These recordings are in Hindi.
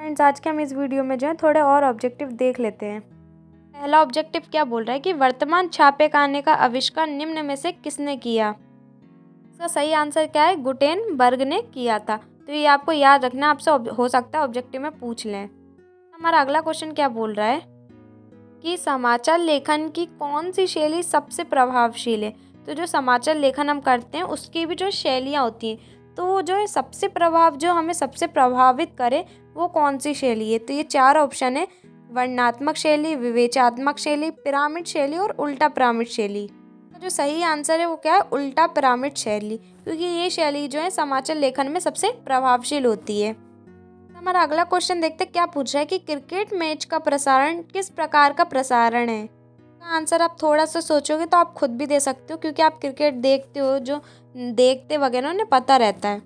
फ्रेंड्स, आज के हम इस वीडियो में जो है थोड़े और ऑब्जेक्टिव देख लेते हैं। पहला ऑब्जेक्टिव क्या बोल रहा है कि वर्तमान छापेखाने का आविष्कार निम्न में से किसने किया। इसका सही आंसर क्या है, गुटेनबर्ग ने किया था। तो ये आपको याद रखना, आपसे हो सकता है ऑब्जेक्टिव में पूछ लें। हमारा अगला क्वेश्चन क्या बोल रहा है कि समाचार लेखन की कौन सी शैली सबसे प्रभावशील है। तो जो समाचार लेखन हम करते हैं उसकी भी जो शैलियाँ होती हैं, तो जो है सबसे जो हमें सबसे प्रभावित करे वो कौन सी शैली है। तो ये 4 ऑप्शन है, वर्णनात्मक शैली, विवेचनात्मक शैली, पिरामिड शैली और उल्टा पिरामिड शैली। तो जो सही आंसर है वो क्या है, उल्टा पिरामिड शैली, क्योंकि ये शैली जो है समाचार लेखन में सबसे प्रभावशील होती है। हमारा अगला क्वेश्चन देखते क्या पूछ रहा है कि क्रिकेट मैच का प्रसारण किस प्रकार का प्रसारण है। का आंसर आप थोड़ा सा सोचोगे तो आप खुद भी दे सकते हो, क्योंकि आप क्रिकेट देखते हो, जो देखते वगैरह उन्हें पता रहता है।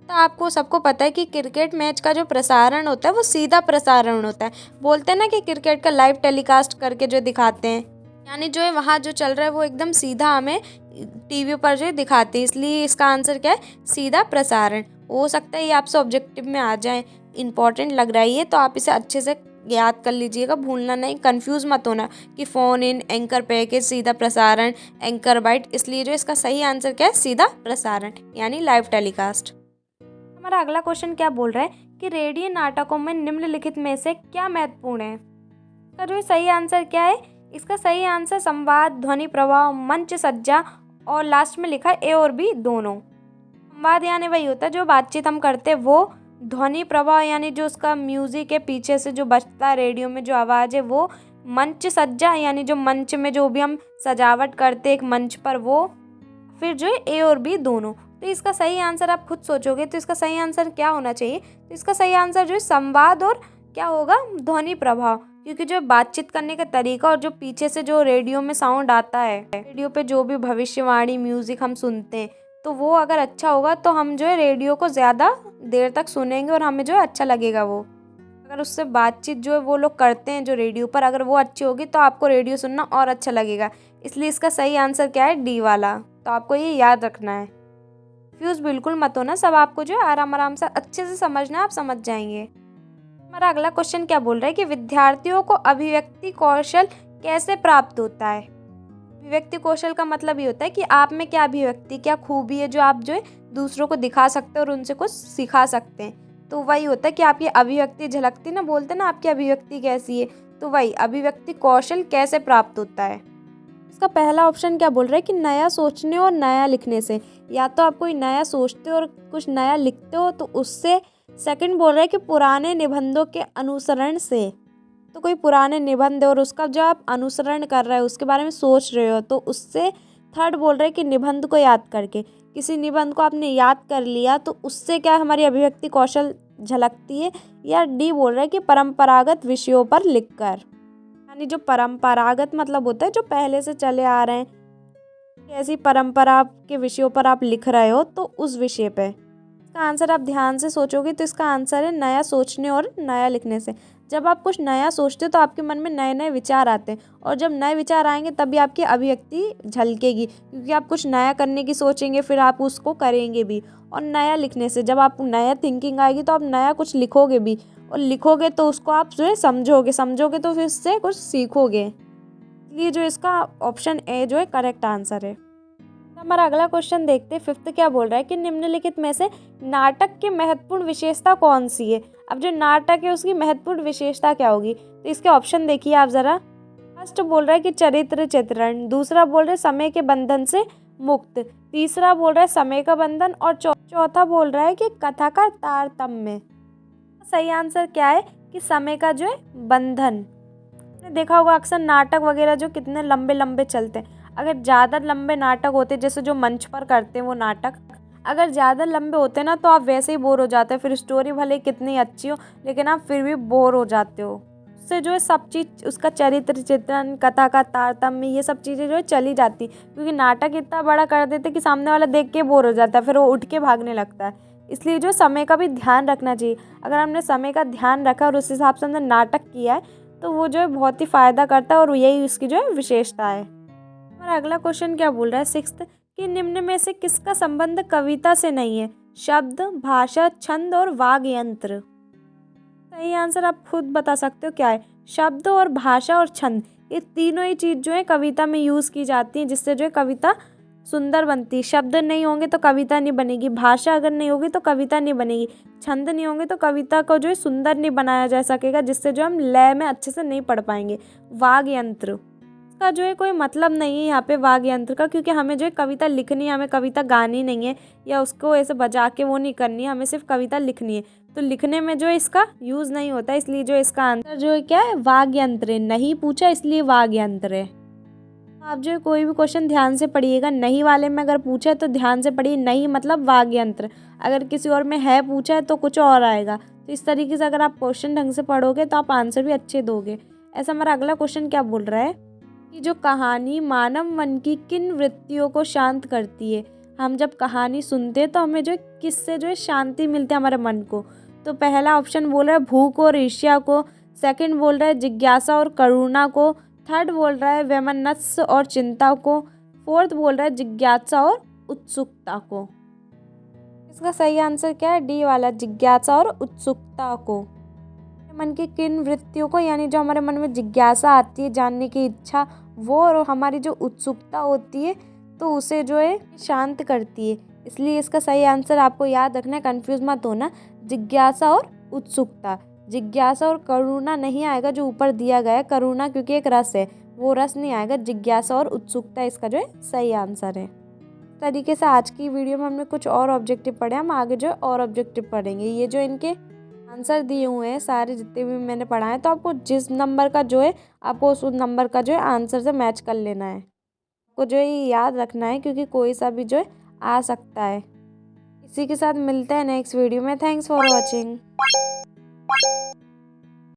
तो आपको सबको पता है कि क्रिकेट मैच का जो प्रसारण होता है वो सीधा प्रसारण होता है। बोलते हैं ना कि क्रिकेट का लाइव टेलीकास्ट करके जो दिखाते हैं, यानी जो है वहाँ जो चल रहा है वो एकदम सीधा हमें टीवी पर जो दिखाते हैं, इसलिए इसका आंसर क्या है, सीधा प्रसारण। हो सकता है ये आपसे ऑब्जेक्टिव में आ जाए, इंपॉर्टेंट लग रहा है ये, तो आप इसे अच्छे से याद कर लीजिएगा, भूलना नहीं, कंफ्यूज मत होना कि फ़ोन इन, एंकर पैकेज, सीधा प्रसारण, एंकर बाइट। इसलिए जो इसका सही आंसर क्या है, सीधा प्रसारण यानी लाइव टेलीकास्ट। हमारा अगला क्वेश्चन क्या बोल रहा है कि रेडियो नाटकों में निम्नलिखित में से क्या महत्वपूर्ण है। इसका जो सही आंसर क्या है, इसका सही आंसर संवाद, ध्वनि प्रभाव, मंच सज्जा और लास्ट में लिखा है ए और बी दोनों। संवाद यानी वही होता है जो बातचीत हम करते हैं वो, ध्वनि प्रभाव यानी जो उसका म्यूजिक है पीछे से जो बजता है रेडियो में जो आवाज़ है वो, मंच सज्जा यानी जो मंच में जो भी हम सजावट करते एक मंच पर वो, फिर जो है ए और बी दोनों। तो इसका सही आंसर आप खुद सोचोगे तो इसका सही आंसर क्या होना चाहिए। तो इसका सही आंसर जो है संवाद और क्या होगा, ध्वनि प्रभाव, क्योंकि जो बातचीत करने का तरीका और जो पीछे से जो रेडियो में साउंड आता है, रेडियो पे जो भी भविष्यवाणी म्यूजिक हम सुनते हैं, तो वो अगर अच्छा होगा तो हम जो है रेडियो को ज़्यादा देर तक सुनेंगे और हमें जो है अच्छा लगेगा वो। अगर उससे बातचीत जो है वो लोग करते हैं जो रेडियो पर, अगर वो अच्छी होगी तो आपको रेडियो सुनना और अच्छा लगेगा। इसलिए इसका सही आंसर क्या है, डी वाला। तो आपको ये याद रखना है, फ्यूज बिल्कुल मत होना, सब आपको जो है आराम आराम से अच्छे से समझना है, आप समझ जाएंगे। हमारा अगला क्वेश्चन क्या बोल रहा है कि विद्यार्थियों को अभिव्यक्ति कौशल कैसे प्राप्त होता है। अभिव्यक्ति कौशल का मतलब ये होता है कि आप में क्या अभिव्यक्ति, क्या खूबी है जो आप जो है दूसरों को दिखा सकते हैं और उनसे कुछ सिखा सकते हैं। तो वही होता है कि आपकी अभिव्यक्ति झलकती ना, बोलते ना आपकी अभिव्यक्ति कैसी है, तो वही अभिव्यक्ति कौशल कैसे प्राप्त होता है। इसका पहला ऑप्शन क्या बोल रहा है कि नया सोचने और नया लिखने से। या तो आप कोई नया सोचते हो और कुछ नया लिखते हो तो उससे। सेकंड बोल रहा है कि पुराने निबंधों के अनुसरण से, तो कोई पुराने निबंध और उसका जो आप अनुसरण कर रहे हो, उसके बारे में सोच रहे हो, तो उससे। थर्ड बोल रहे हैं कि निबंध को याद करके, किसी निबंध को आपने याद कर लिया तो उससे क्या हमारी अभिव्यक्ति कौशल झलकती है। या डी बोल रहा है कि परंपरागत विषयों पर लिखकर, यानी जो परंपरागत मतलब होता है जो पहले से चले आ रहे हैं, ऐसी परंपरा के विषयों पर आप लिख रहे हो तो उस विषय पे। इसका आंसर आप ध्यान से सोचोगे तो इसका आंसर है नया सोचने और नया लिखने से। जब आप कुछ नया सोचते हो तो आपके मन में नए नए विचार आते हैं, और जब नए विचार आएंगे तभी आपकी अभिव्यक्ति झलकेगी, क्योंकि आप कुछ नया करने की सोचेंगे फिर आप उसको करेंगे भी। और नया लिखने से जब आपको नया थिंकिंग आएगी तो आप नया कुछ लिखोगे भी, और लिखोगे तो उसको आप जो है समझोगे तो फिर इससे कुछ सीखोगे। इसलिए जो इसका ऑप्शन ए जो है करेक्ट आंसर है। हमारा अगला क्वेश्चन देखते हैं, फिफ्थ क्या बोल रहा है कि निम्नलिखित में से नाटक की महत्वपूर्ण विशेषता कौन सी है। अब जो नाटक है उसकी महत्वपूर्ण विशेषता क्या होगी, तो इसके ऑप्शन देखिए आप जरा। फर्स्ट बोल रहा है कि चरित्र चित्रण, दूसरा बोल रहा है समय के बंधन से मुक्त, तीसरा बोल रहा है समय का बंधन, और चौथा बोल रहा है कि कथा का तारतम्य। सही आंसर क्या है कि समय का जो है बंधन। आपने देखा होगा अक्सर नाटक वगैरह जो कितने लंबे लंबे चलते हैं, अगर ज़्यादा लंबे नाटक होते जैसे जो मंच पर करते हैं वो नाटक, अगर ज़्यादा लंबे होते ना तो आप वैसे ही बोर हो जाते हो, फिर स्टोरी भले कितनी अच्छी हो लेकिन आप फिर भी बोर हो जाते हो। उससे जो है सब चीज़, उसका चरित्र चित्रण, कथा का तारतम्य, ये सब चीज़ें जो है चली जाती, क्योंकि नाटक इतना बड़ा कर देते कि सामने वाला देख के बोर हो जाता है, फिर वो उठ के भागने लगता है। इसलिए जो समय का भी ध्यान रखना चाहिए। अगर हमने समय का ध्यान रखा और उस हिसाब से हमने नाटक किया है तो वो जो है बहुत ही फ़ायदा करता है, और यही उसकी जो है विशेषता है। हमारा अगला क्वेश्चन क्या बोल रहा है, सिक्स्थ, कि निम्न में से किसका संबंध कविता से नहीं है। शब्द, भाषा, छंद और वाग्यंत्र। सही आंसर आप खुद बता सकते हो क्या है। शब्द और भाषा और छंद, ये तीनों ही चीज़ जो है कविता में यूज़ की जाती है, जिससे जो है कविता सुंदर बनती है। शब्द नहीं होंगे तो कविता नहीं बनेगी, भाषा अगर नहीं होगी तो कविता नहीं बनेगी, छंद नहीं होंगे तो कविता को जो है सुंदर नहीं बनाया जा सकेगा, जिससे जो हम लय में अच्छे से नहीं पढ़ पाएंगे। वाग् यंत्र का जो है कोई मतलब नहीं है यहाँ पे वाग् यंत्र का, क्योंकि हमें जो है कविता लिखनी है, हमें कविता गानी नहीं है या उसको ऐसे बजा के वो नहीं करनी है, हमें सिर्फ कविता लिखनी है। तो लिखने में जो है इसका यूज़ नहीं होता, इसलिए जो इसका आंसर जो है क्या है, वाग् यंत्र है। नहीं पूछा इसलिए वाग् यंत्र है। आप जो है कोई भी क्वेश्चन ध्यान से पढ़िएगा, नहीं वाले में अगर पूछा है तो ध्यान से पढ़िए, नहीं मतलब वाग् यंत्र, अगर किसी और में है पूछा है तो कुछ और आएगा। तो इस तरीके से अगर आप क्वेश्चन ढंग से पढ़ोगे तो आप आंसर भी अच्छे दोगे। ऐसा हमारा अगला क्वेश्चन क्या बोल रहा है कि जो कहानी मानव मन की किन वृत्तियों को शांत करती है। हम जब कहानी सुनते हैं तो हमें जो किससे जो है शांति मिलती है हमारे मन को। तो पहला ऑप्शन बोल रहा है भूख और ईर्ष्या को, सेकंड बोल रहा है जिज्ञासा और करुणा को, थर्ड बोल रहा है वैमनस्य और चिंता को, फोर्थ बोल रहा है जिज्ञासा और उत्सुकता को। इसका सही आंसर क्या है, डी वाला, जिज्ञासा और उत्सुकता को। मन की किन वृत्तियों को, यानी जो हमारे मन में जिज्ञासा आती है, जानने की इच्छा, वो और हमारी जो उत्सुकता होती है तो उसे जो है शांत करती है। इसलिए इसका सही आंसर आपको याद रखना है, कंफ्यूज मत होना, जिज्ञासा और उत्सुकता। जिज्ञासा और करुणा नहीं आएगा जो ऊपर दिया गया है, करुणा क्योंकि एक रस है, वो रस नहीं आएगा। जिज्ञासा और उत्सुकता इसका जो है सही आंसर है। इस तरीके से आज की वीडियो में हमने कुछ और ऑब्जेक्टिव पढ़े, हम आगे जो है और ऑब्जेक्टिव पढ़ेंगे। ये जो इनके आंसर दिए हुए हैं सारे जितने भी मैंने पढ़ा है, तो आपको जिस नंबर का जो है आपको उस नंबर का जो है आंसर से मैच कर लेना है। आपको जो है ये याद रखना है, क्योंकि कोई सा भी जो है आ सकता है। इसी के साथ मिलते हैं नेक्स्ट वीडियो में। Thanks for watching.